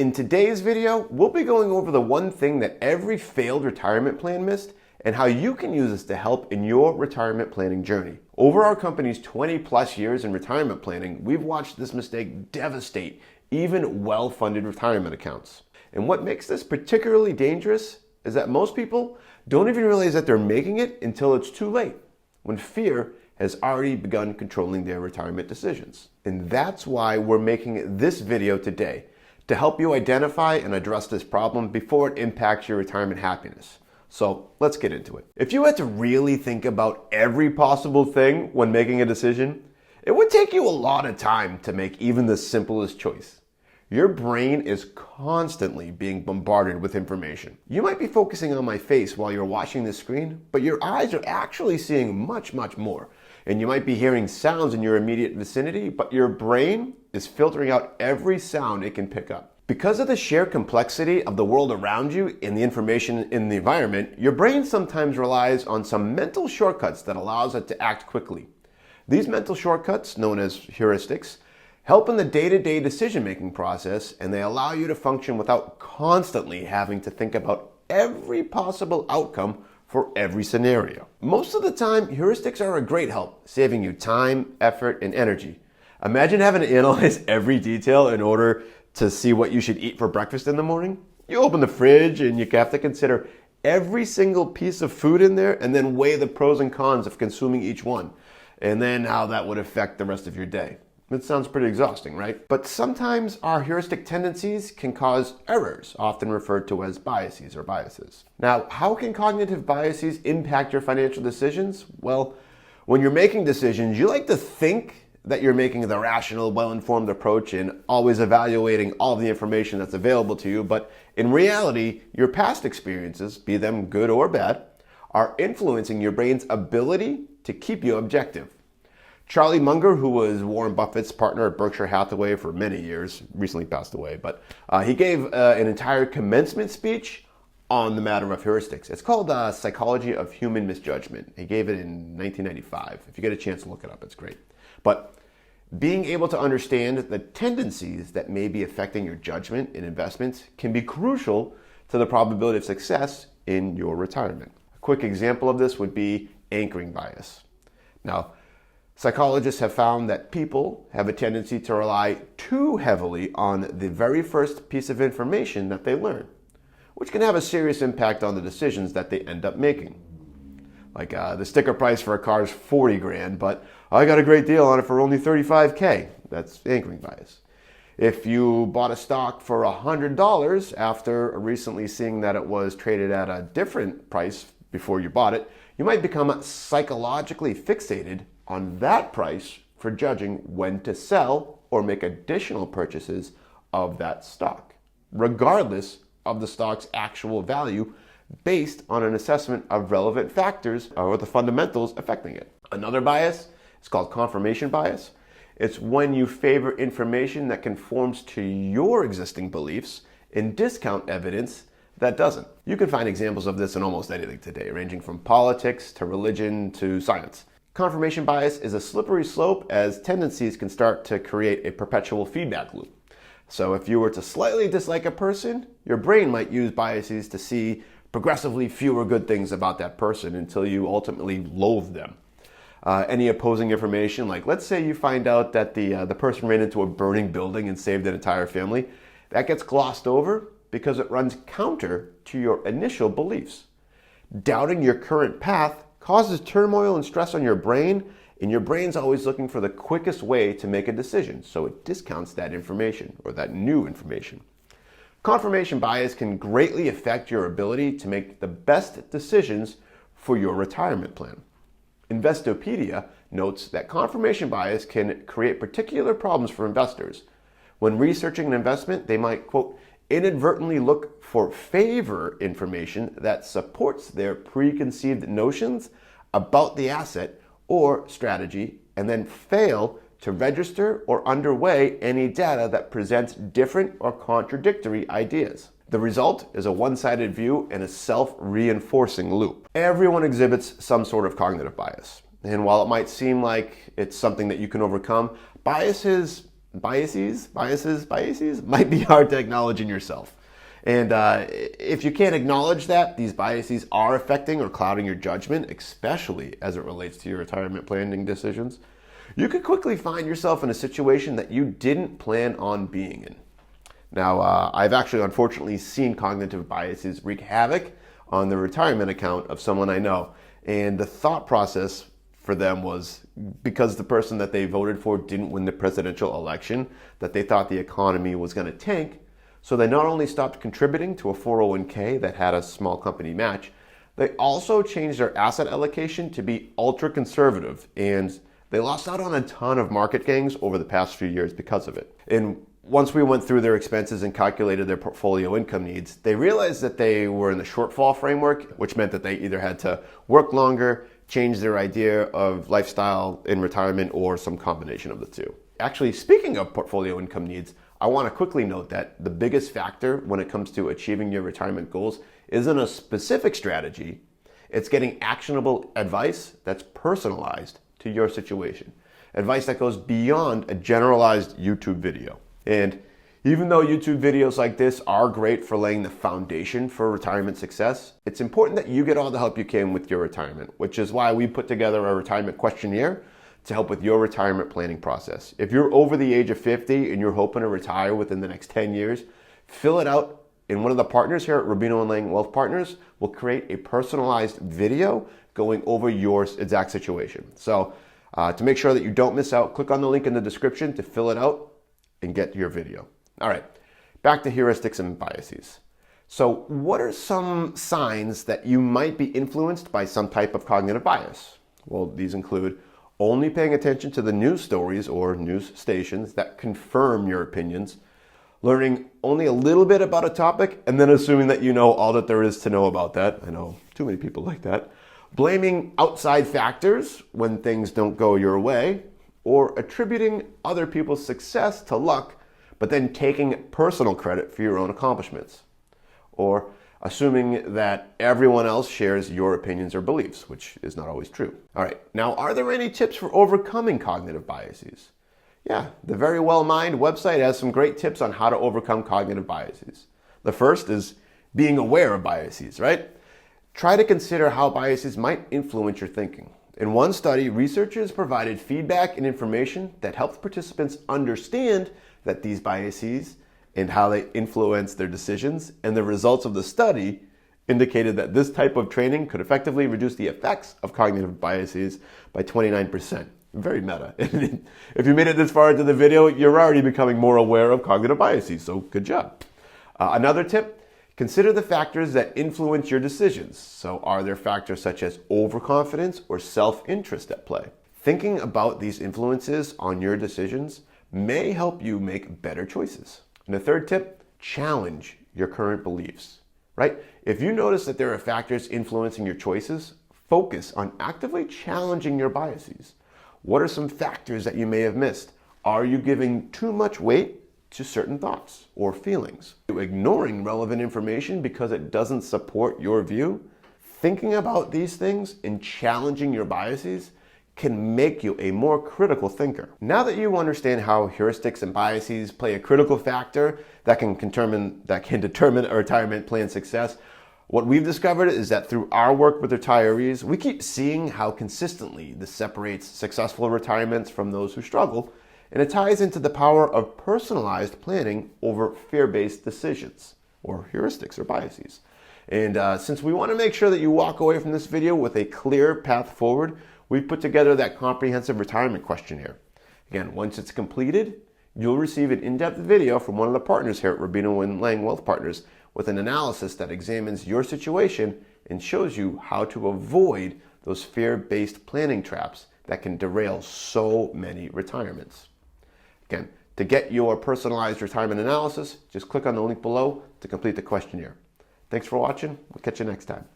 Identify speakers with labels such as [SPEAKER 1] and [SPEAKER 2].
[SPEAKER 1] In today's video, we'll be going over the one thing that every failed retirement plan missed and how you can use this to help in your retirement planning journey. Over our company's 20 plus years in retirement planning, we've watched this mistake devastate even well-funded retirement accounts. And what makes this particularly dangerous is that most people don't even realize that they're making it until it's too late, when fear has already begun controlling their retirement decisions. And that's why we're making this video today, to help you identify and address this problem before it impacts your retirement happiness. So let's get into it. If you had to really think about every possible thing when making a decision, it would take you a lot of time to make even the simplest choice. Your brain is constantly being bombarded with information. You might be focusing on my face while you're watching this screen, but your eyes are actually seeing much, much more. And you might be hearing sounds in your immediate vicinity, but your brain is filtering out every sound it can pick up. Because of the sheer complexity of the world around you and the information in the environment, your brain sometimes relies on some mental shortcuts that allows it to act quickly. These mental shortcuts, known as heuristics, help in the day-to-day decision-making process, and they allow you to function without constantly having to think about every possible outcome for every scenario. Most of the time, heuristics are a great help, saving you time, effort, and energy. Imagine having to analyze every detail in order to see what you should eat for breakfast in the morning. You open the fridge and you have to consider every single piece of food in there and then weigh the pros and cons of consuming each one, and then how that would affect the rest of your day. It sounds pretty exhausting, right? But sometimes our heuristic tendencies can cause errors, often referred to as biases or biases. Now, how can cognitive biases impact your financial decisions? Well, when you're making decisions, you like to think that you're making the rational, well-informed approach and always evaluating all the information that's available to you. But in reality, your past experiences, be them good or bad, are influencing your brain's ability to keep you objective. Charlie Munger, who was Warren Buffett's partner at Berkshire Hathaway for many years, recently passed away, but he gave an entire commencement speech on the matter of heuristics. It's called Psychology of Human Misjudgment. He gave it in 1995. If you get a chance to look it up, it's great. But being able to understand the tendencies that may be affecting your judgment in investments can be crucial to the probability of success in your retirement. A quick example of this would be anchoring bias. Now, psychologists have found that people have a tendency to rely too heavily on the very first piece of information that they learn, which can have a serious impact on the decisions that they end up making. Like the sticker price for a car is 40 grand, but I got a great deal on it for only 35K. That's anchoring bias. If you bought a stock for $100 after recently seeing that it was traded at a different price before you bought it, you might become psychologically fixated on that price for judging when to sell or make additional purchases of that stock, regardless of the stock's actual value, based on an assessment of relevant factors or the fundamentals affecting it. Another bias is called confirmation bias. It's when you favor information that conforms to your existing beliefs and discount evidence that doesn't. You can find examples of this in almost anything today, ranging from politics to religion to science. Confirmation bias is a slippery slope, as tendencies can start to create a perpetual feedback loop. So if you were to slightly dislike a person, your brain might use biases to see progressively fewer good things about that person until you ultimately loathe them. Any opposing information, like let's say you find out that the person ran into a burning building and saved an entire family, that gets glossed over because it runs counter to your initial beliefs. Doubting your current path causes turmoil and stress on your brain, and your brain's always looking for the quickest way to make a decision, so it discounts that information or that new information. Confirmation bias can greatly affect your ability to make the best decisions for your retirement plan. Investopedia notes that confirmation bias can create particular problems for investors. When researching an investment, they might, quote, inadvertently look for favor information that supports their preconceived notions about the asset or strategy, and then fail to register or underweigh any data that presents different or contradictory ideas. The result is a one-sided view and a self-reinforcing loop. Everyone exhibits some sort of cognitive bias. And while it might seem like it's something that you can overcome, biases biases might be hard to acknowledge in yourself. And if you can't acknowledge that these biases are affecting or clouding your judgment, especially as it relates to your retirement planning decisions, you could quickly find yourself in a situation that you didn't plan on being in. Now, I've actually unfortunately seen cognitive biases wreak havoc on the retirement account of someone I know. And the thought process for them was because the person that they voted for didn't win the presidential election, that they thought the economy was going to tank. So they not only stopped contributing to a 401k that had a small company match, they also changed their asset allocation to be ultra conservative, and they lost out on a ton of market gains over the past few years because of it. And once we went through their expenses and calculated their portfolio income needs, they realized that they were in the shortfall framework, which meant that they either had to work longer, change their idea of lifestyle in retirement, or some combination of the two. Actually, speaking of portfolio income needs, I want to quickly note that the biggest factor when it comes to achieving your retirement goals isn't a specific strategy. It's getting actionable advice that's personalized to your situation. Advice that goes beyond a generalized YouTube video. And even though YouTube videos like this are great for laying the foundation for retirement success, it's important that you get all the help you can with your retirement, which is why we put together a retirement questionnaire to help with your retirement planning process. If you're over the age of 50 and you're hoping to retire within the next 10 years, fill it out, and one of the partners here at Rubino & Lang Wealth Partners will create a personalized video going over your exact situation. So to make sure that you don't miss out, click on the link in the description to fill it out and get your video. All right, back to heuristics and biases. So what are some signs that you might be influenced by some type of cognitive bias? Well, these include only paying attention to the news stories or news stations that confirm your opinions, learning only a little bit about a topic and then assuming that you know all that there is to know about that. I know too many people like that. Blaming outside factors when things don't go your way, or attributing other people's success to luck, but then taking personal credit for your own accomplishments, or assuming that everyone else shares your opinions or beliefs, which is not always true. All right, now are there any tips for overcoming cognitive biases? Yeah, the Very Well Mind website has some great tips on how to overcome cognitive biases. The first is being aware of biases, right? Try to consider how biases might influence your thinking. In one study, researchers provided feedback and information that helped participants understand that these biases and how they influence their decisions, and the results of the study indicated that this type of training could effectively reduce the effects of cognitive biases by 29%. Very meta. If you made it this far into the video, you're already becoming more aware of cognitive biases, so good job. Another tip, consider the factors that influence your decisions. So are there factors such as overconfidence or self-interest at play? Thinking about these influences on your decisions may help you make better choices. And the third tip, challenge your current beliefs, right? If you notice that there are factors influencing your choices, focus on actively challenging your biases. What are some factors that you may have missed? Are you giving too much weight to certain thoughts or feelings? Are you ignoring relevant information because it doesn't support your view? Thinking about these things and challenging your biases can make you a more critical thinker. Now that you understand how heuristics and biases play a critical factor that can determine a retirement plan success, what we've discovered is that through our work with retirees, we keep seeing how consistently this separates successful retirements from those who struggle, and it ties into the power of personalized planning over fear-based decisions, or heuristics or biases. And since we want to make sure that you walk away from this video with a clear path forward, we've put together that comprehensive retirement questionnaire. Again, once it's completed, you'll receive an in-depth video from one of the partners here at Rubino & Lang Wealth Partners with an analysis that examines your situation and shows you how to avoid those fear-based planning traps that can derail so many retirements. Again, to get your personalized retirement analysis, just click on the link below to complete the questionnaire. Thanks for watching. We'll catch you next time.